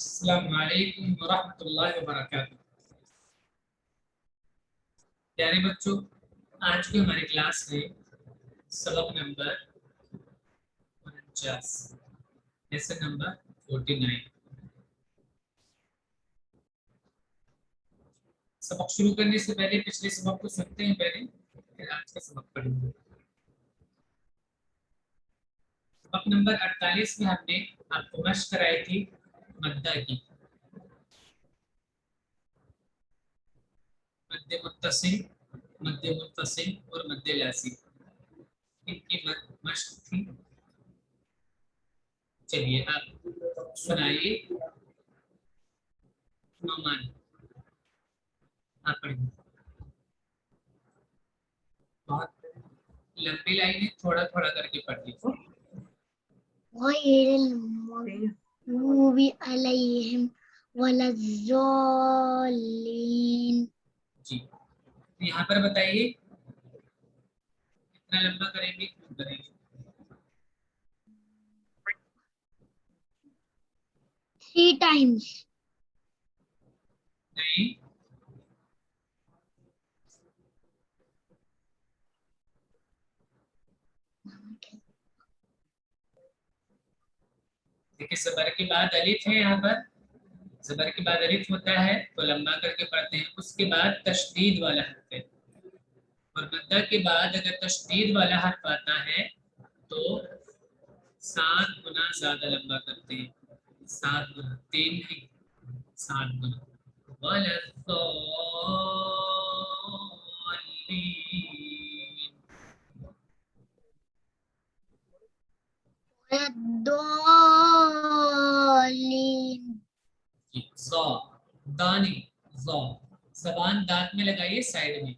अस्सलामु अलैकुम वरहमतुल्लाहि वबरकातुहू। प्यारे बच्चों, आज की हमारी क्लास में सबक नंबर 49, लेसन नंबर 49। सबक शुरू करने से पहले पिछले सबक को सुनते हैं पहले, फिर आज का सबक पढ़ेंगे। सबक नंबर 48 में हमने आपको मश्क कराई थी मद्दा की, मद्दे मुत्तसिल, मद्दे मुत्तसिल और मद्दे लाज़िम, इनकी मश्क थी। चलिए आप सुनाइए। नोमान, आप पढ़िए। बहुत लंबी लाइन है, थोड़ा थोड़ा करके पढ़ लीजिए। गैरिल मग़ज़ूबि अलैहिम वलज़्ज़ालिन। जी, तो यहाँ पर बताइए कितना लंबा करेंगे, क्यों करेंगे? 3 times। नहीं, देखिए ज़बर के बाद अलिफ है। यहाँ पर ज़बर के बाद अलिफ होता है तो लंबा करके पढ़ते हैं। उसके बाद तशदीद वाला हर्फ है, और मद्दा के बाद अगर तशदीद वाला हर्फ आता है तो 7 गुना ज्यादा लंबा करते हैं। 7 गुना, 3 नहीं, 7 गुना। वलद्दॉल्लीन, वलद्दॉल्लीन। ज़ा, दानी, ज़ा। ज़बान दांत में लगाइए साइड में।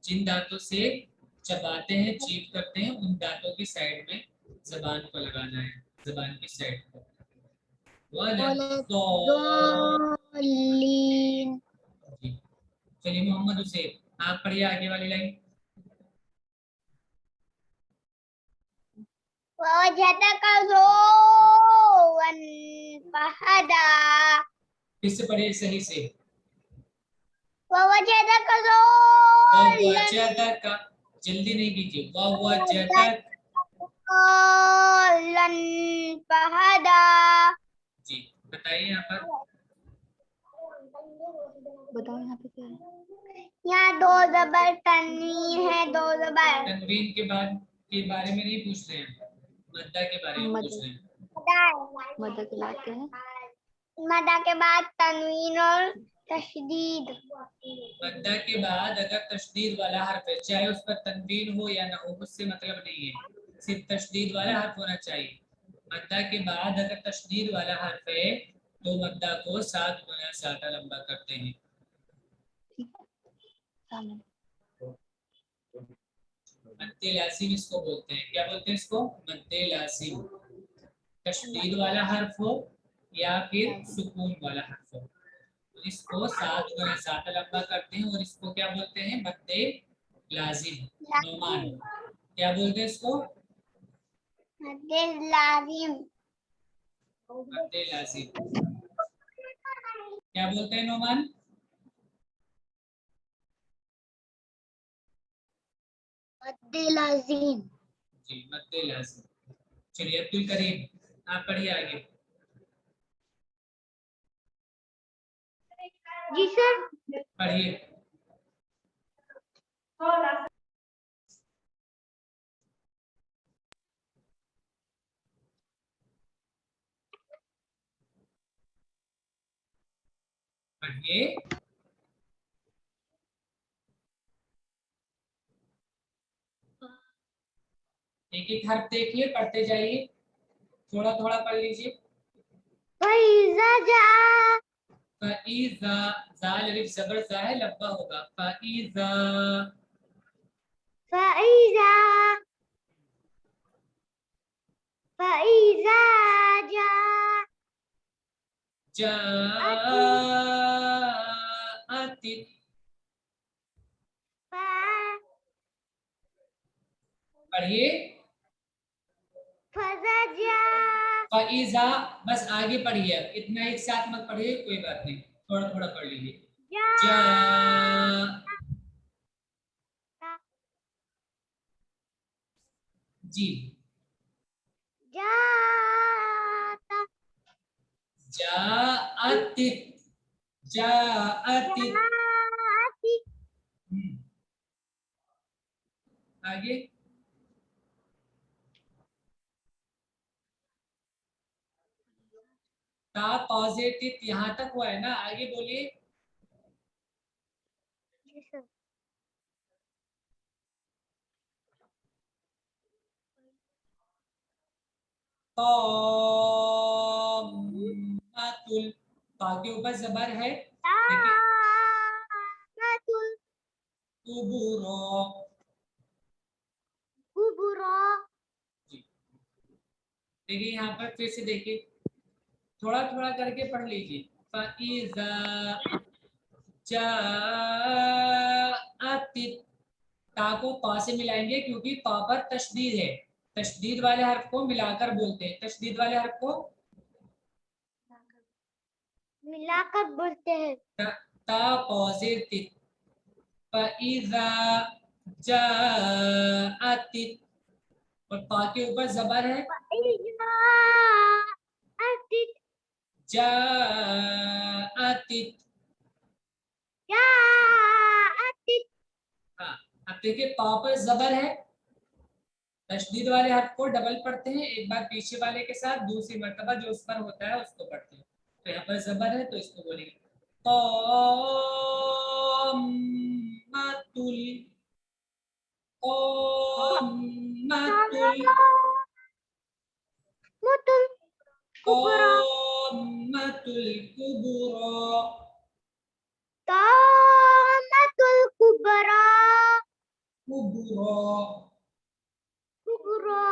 जिन दांतों से चबाते हैं, चीप करते हैं, उन दांतों की साइड में जबान को लगाना है, जबान की साइड पर। वलद्दॉल्लीन। जी, चलिए मोहम्मद हुसैन आप पढ़िए आगे वाली लाइन। ववजदका ज़ोअन फहदा। फिर से पढ़िए सही से। ववजदका ज़ोअन ववजदका, जल्दी नहीं कीजिए। ववजदक, फहदा। जी बताइए यहाँ पर। बताओ यहाँ पे क्या है? यहाँ 2 ज़बर तनवीन है, 2 ज़बर। तनवीन के बाद के बारे में नहीं पूछ रहे हैं, मद्दा के बारे में पूछ रहे हैं। मद्दा के बाद क्या है? मद्दा के बाद तनवीन और तशदीद। मद्दा के बाद अगर तशदीद वाला हर्फ है, चाहे उस पर तनवीन हो या ना हो, उससे मतलब नहीं है, सिर्फ तशदीद वाला हर्फ होना चाहिए। मद्दा के बाद अगर तशदीद वाला हर्फ है तो मद्दा को 7 गुना ज्यादा लंबा करते हैं। मद्दे लाज़िम इसको बोलते हैं। क्या बोलते हैं इसको? मद्दे लाज़िम। तशदीद वाला हर्फ हो या फिर सुकून वाला हर्फ हो, तो इसको 7 गुना ज्यादा लंबा करते हैं, और इसको क्या बोलते हैं? मद्दे लाज़िम। नोमान, क्या बोलते हैं इसको? मद्दे लाज़िम। मद्दे लाज़िम। क्या बोलते हैं नोमान? मद्दे लाज़िम। जी, मद्दे लाज़िम। चलिए अब्दुल करीम आप पढ़िए आगे। जी सर। पढ़िए। पढ़िए। एक एक हर्फ देखिए, पढ़ते जाइए, थोड़ा थोड़ा पढ़ लीजिए। फ़इज़ा जाअ। फ़इज़ा, ज़ाल अलिफ ज़बर ज़ा है, लंबा होगा। फ़इज़ा, फ़इज़ा। फ़इज़ा जाअ। जाअत, पढ़िए। फ़ज़जा। फाइजा, बस आगे पढ़िए, इतना एक साथ मत पढ़िए, कोई बात नहीं, थोड़ा थोड़ा पढ़ लीजिए। जा, जी, जाता, जाअतित, जाअतित। जाती, आगे, ता पॉजिटिव यहाँ तक हुआ है ना, आगे बोलिए। तामातुल, ता के ऊपर जबर है, देखिए, तामातुल, कुबुरो, कुबुरा, जी, देखिए यहाँ पर फिर से देखिए, थोड़ा थोड़ा करके पढ़ लीजिए। फाइजा जाअतित, ता को पा से मिलाएंगे क्योंकि पा पर तशदीद है, तशदीद वाले हर्फ को मिलाकर बोलते हैं, तशदीद वाले हर्फ को मिलाकर बोलते हैं। ता पॉजिटिव, फाइजा जाअतित, और पा के ऊपर जबर है, जाती, जाअतित। जाती, हाँ, अब देखिए पा पर जबर है, तशदीद वाले हर्फ को डबल पढ़ते हैं, एक बार पीछे वाले के साथ, दूसरी मर्तबा जो उस पर होता है उसको पढ़ते हैं। तो यहाँ पर जबर है तो इसको बोलेंगे ताम्मातुल, ताम्मातुल, मुतुल, कुबरा, ताम्मातुल कुबरा, तामातुल कुबरा, कुबरा, कुबरा,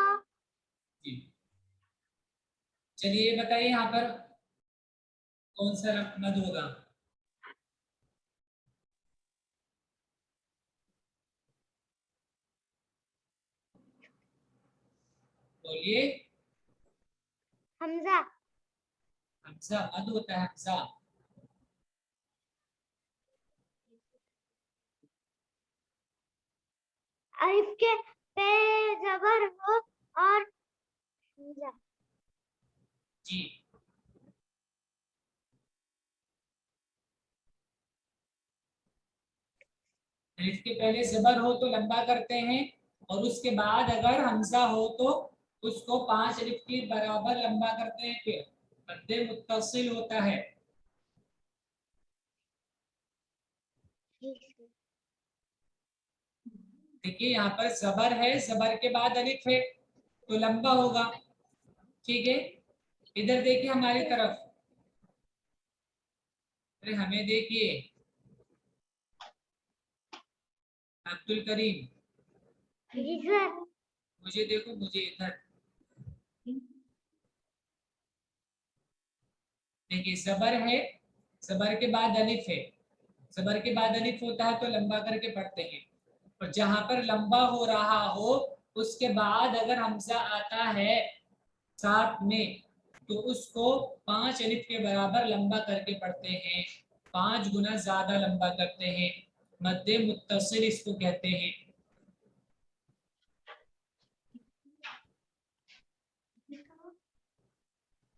जी। चलिए बताइए यहाँ पर कौन सा मद होगा। बोलिए। हमजा, हमजा मद होता है, हमजा। अलिफ के पे जबर हो और हमजा, जी, अलिफ के पहले जबर हो तो लंबा करते हैं, और उसके बाद अगर हमजा हो तो उसको 5 अलिफ के बराबर लंबा करते हैं, फिर मद्दे मुत्तसिल होता है। देखिए यहाँ पर जबर है, जबर के बाद अलिफ है तो लंबा होगा, ठीक है। इधर देखिए हमारी तरफ, अरे हमें देखिए, अब्दुल करीम, जी सर, मुझे देखो, मुझे इधर देखिए, जबर है, जबर के बाद अलिफ है, जबर के बाद अलिफ होता है तो लंबा करके पढ़ते हैं, और जहां पर लंबा हो रहा हो उसके बाद अगर हमजा आता है साथ में तो उसको 5 अलिफ के बराबर लंबा करके पढ़ते हैं, 5 गुना ज्यादा लंबा करते हैं, मद्दे मुत्तसिल इसको कहते हैं।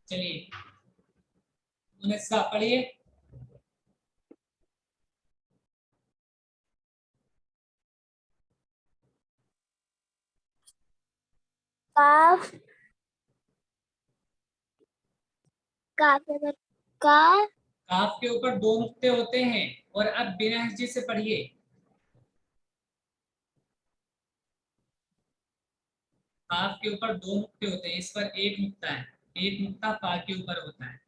चलिए मुनस्सा पढ़िए। काफ, काफ, का, काफ के ऊपर 2 नुक्ते होते हैं, और अब बिना हिज्जे से पढ़िए। काफ के ऊपर 2 नुक्ते होते हैं, इस पर एक नुक्ता है, एक नुक्ता फा के ऊपर होता है।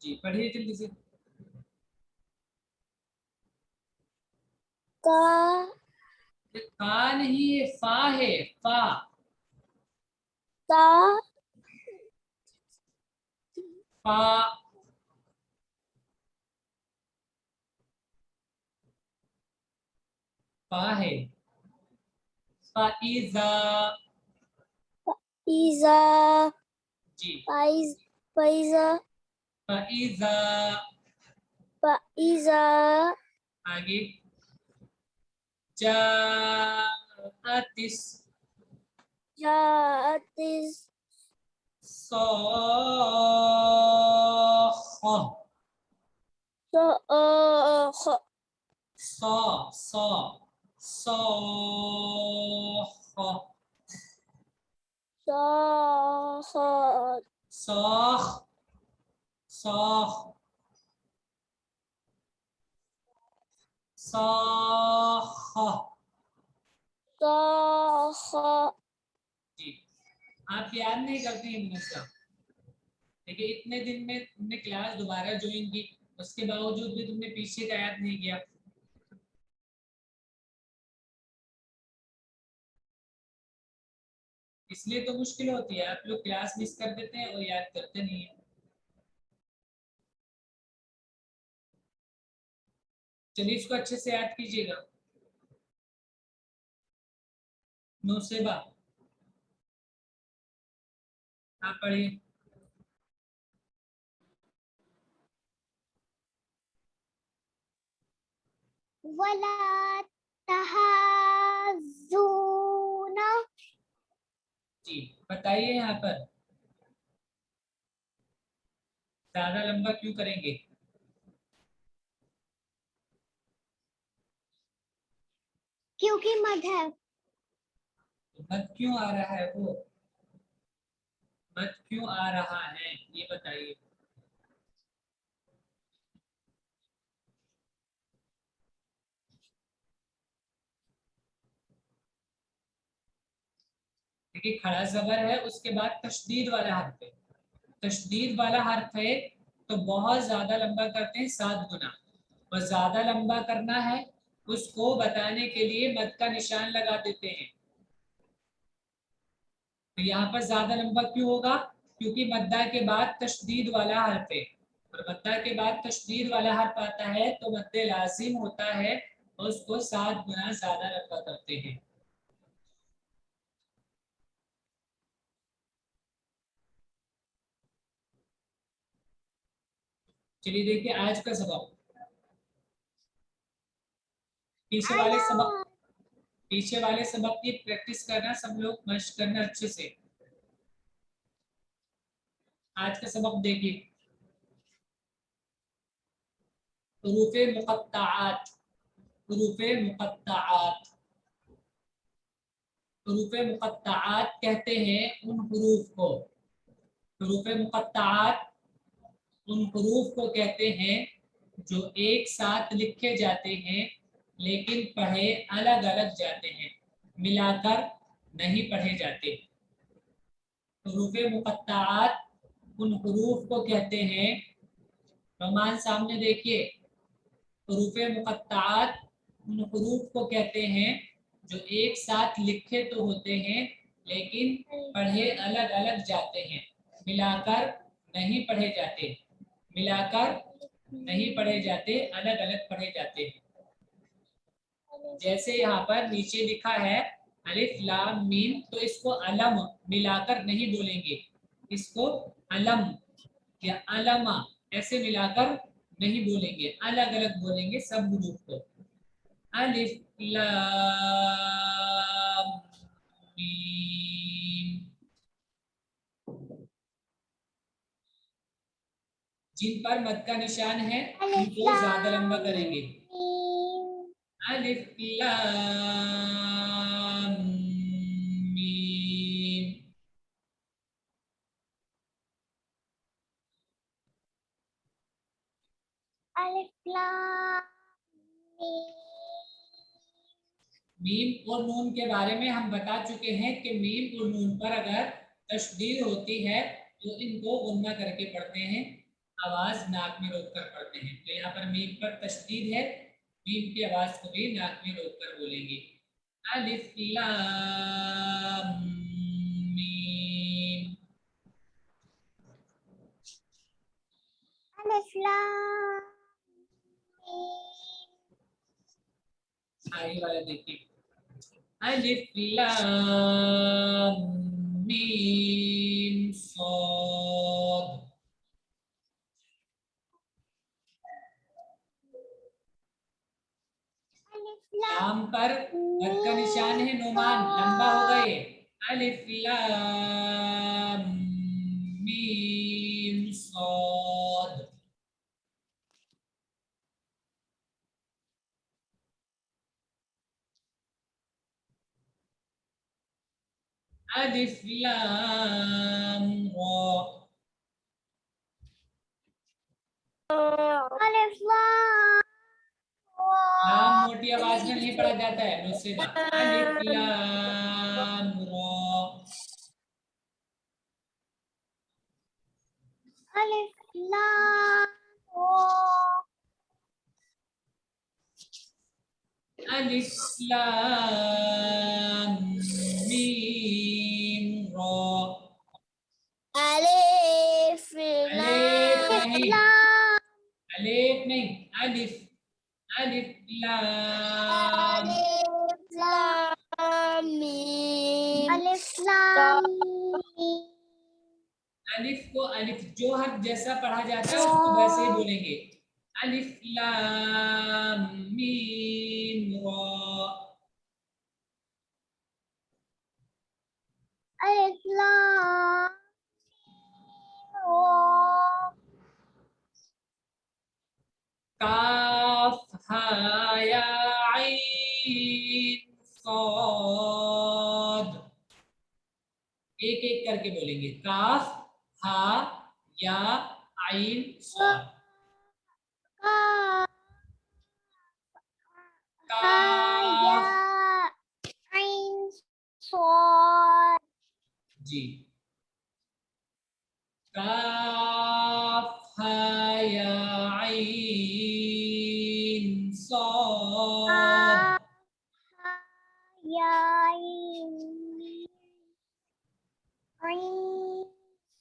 जी पढ़िए जल्दी से। का, का नहीं है, फा है, फा, ता, फा, फा है, फाइजा। इजा, जी, फाइजा, फाइजा। फाइजा, आगे जातिस जातिस, सौख। सौख, सौ सौ सौख। सौख, सौख सौख सौख। सौख। जी, आप याद नहीं करते हैं हमेशा। देखिए इतने दिन में तुमने क्लास दोबारा ज्वाइन की, उसके बावजूद भी तुमने पीछे का याद नहीं किया। इसलिए तो मुश्किल होती है, आप लोग क्लास मिस कर देते हैं और याद करते नहीं है। चलिए इसको अच्छे से याद कीजिएगा। नौसेबा, आप पढ़िए। वला तहाज़ुना। जी, बताइए यहाँ पर ज्यादा लंबा क्यों करेंगे? क्योंकि मध है। तो मत क्यों आ रहा है वो? मत क्यों आ रहा है ये बताइए। देखिए खड़ा जबर है, उसके बाद तशदीद वाला हर्फ है। तशदीद वाला हर्फ है तो बहुत ज्यादा लंबा करते हैं, 7 गुना। और ज्यादा लंबा करना है उसको बताने के लिए मद का निशान लगा देते हैं। तो यहाँ पर ज्यादा लंबा क्यों होगा? क्योंकि मद्दा के बाद तशदीद वाला हर्फ है, और मद्दा के बाद तशदीद वाला हर्फ आता है तो मद्दे लाजिम होता है और उसको 7 गुना ज्यादा लंबा करते हैं। चलिए देखिए आज का सबक। पीछे वाले सबक, पीछे वाले सबक की प्रैक्टिस करना, सब लोग मश्क करना अच्छे से। आज का सबक देखिए, हुरूफे मुक़त्तआत। हुरूफे मुक़त्तआत, हुरूफे मुक़त्तआत कहते हैं उन हुरूफ को। हुरूफे मुक़त्तआत उन हुरूफ को कहते हैं जो एक साथ लिखे जाते हैं लेकिन पढ़े अलग अलग जाते हैं, मिलाकर नहीं पढ़े जाते। हुरूफ मुक़त्तआत उन हुरूफ को कहते हैं, रोमान सामने देखिए, हुरूफ मुक़त्तआत उन हुरूफ को कहते हैं जो एक साथ लिखे तो होते हैं लेकिन पढ़े अलग अलग जाते हैं, मिलाकर नहीं पढ़े जाते। मिलाकर नहीं पढ़े जाते, अलग अलग पढ़े जाते हैं। जैसे यहाँ पर नीचे लिखा है अलिफ लाम मीम, तो इसको अलम मिलाकर नहीं बोलेंगे, इसको अलम या अलमा ऐसे मिलाकर नहीं बोलेंगे, अलग अलग बोलेंगे सब हुरूफ को। अलिफ लाम मीम। जिन पर मद का निशान है उनको ज्यादा लंबा करेंगे। अलिफ लाम मीम। अलिफ लाम मीम और नून के बारे में हम बता चुके हैं कि मीम और नून पर अगर तशदीद होती है तो इनको गुन्ना करके पढ़ते हैं, आवाज नाक में रोक कर पढ़ते हैं। तो यहाँ पर मीम पर तशदीद है, मीम की आवाज को भी नाक में रोक कर बोलेंगे। अलिफ लाम मीम। अलिफ लाम मीम। आगे वाला देखिए, अलिफ लाम मीम सॉद। लाम पर मद का निशान है, नोमान लंबा होगा ये। अलिफ लाम मीम सॉद। अलिफ लाम रा। अलिफ लाम लाम मोटी आवाज में नहीं पढ़ा जाता है, नुस्खा। अलिफ लाम रा। अलिफ लाम अलिफ लाम मीम रा। अलिफ अलिफ नहीं, लाम अलिफ नहीं, अलिफ। अलिफ लाम। लाम मीम अलिफ लाम मीम अलिफ को अलिफ जो हर्फ जैसा पढ़ा जाता है उसको वैसे ही बोलेंगे। अलिफ लाम मीम रा। अलिफ लाम काफ हा या आइन सॉद। एक एक करके बोलेंगे। काफ हा या आइन सॉद। या काफ आइन सॉद जी। काफ हा या आइन सॉद। या आइन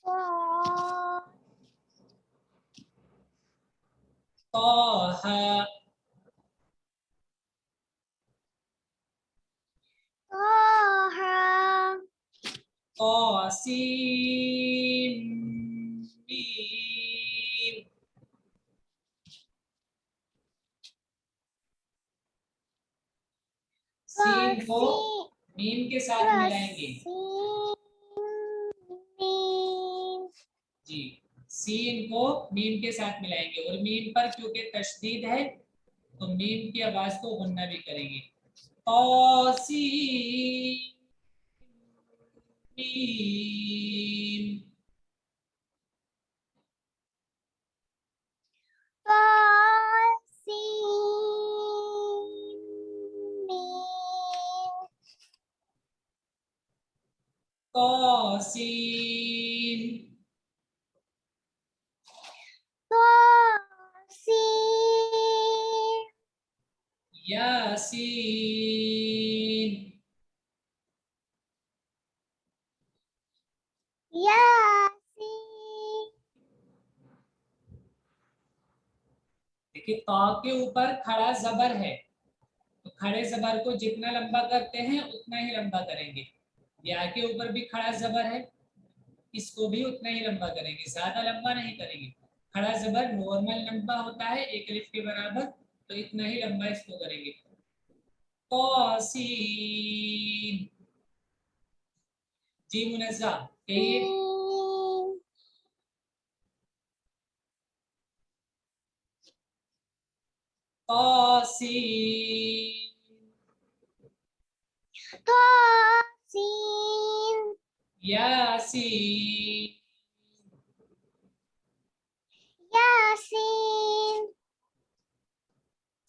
सॉद ताहा तासीन मीम। सीन को मीम के साथ मिलाएंगे जी। सीन को मीम के साथ मिलाएंगे और मीम पर क्योंकि तशदीद है तो मीम की आवाज को गुन्ना भी करेंगे। तासीन मीम। तासीन यासीन। देखिए ता के ऊपर खड़ा जबर है तो खड़े जबर को जितना लंबा करते हैं उतना ही लंबा करेंगे। या के ऊपर भी खड़ा जबर है, इसको भी उतना ही लंबा करेंगे, ज्यादा लंबा नहीं करेंगे। खड़ा जबर नॉर्मल लंबा होता है एक अलिफ के बराबर, तो इतना ही लंबा इसको करेंगे। तौसीन जी मुनज़्ज़ा कहिए। तौसीन यासीन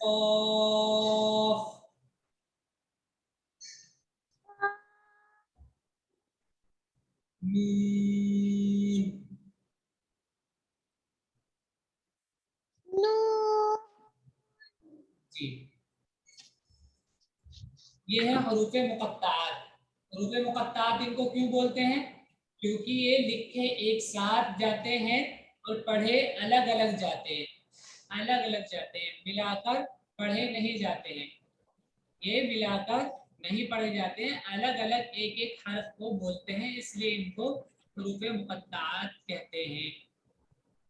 कॉफ, मीम, नून। जी। ये है हरूफे मुक़त्तात। हरूफे मुक़त्तात इनको क्यों बोलते हैं? क्योंकि ये लिखे एक साथ जाते हैं और पढ़े अलग अलग जाते हैं, अलग अलग जाते हैं, मिलाकर पढ़े नहीं जाते हैं। ये मिलाकर नहीं पढ़े जाते हैं, अलग अलग एक एक हर्फ को बोलते हैं, इसलिए इनको हरूफे मुक़त्तात कहते हैं।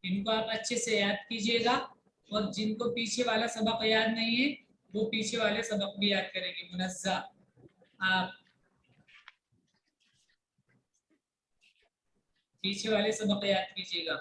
इनको आप अच्छे से याद कीजिएगा, और जिनको पीछे वाला सबक याद नहीं है वो पीछे वाले सबक भी याद करेंगे। मुनज़्ज़ा, आप पीछे वाले सबक याद कीजिएगा।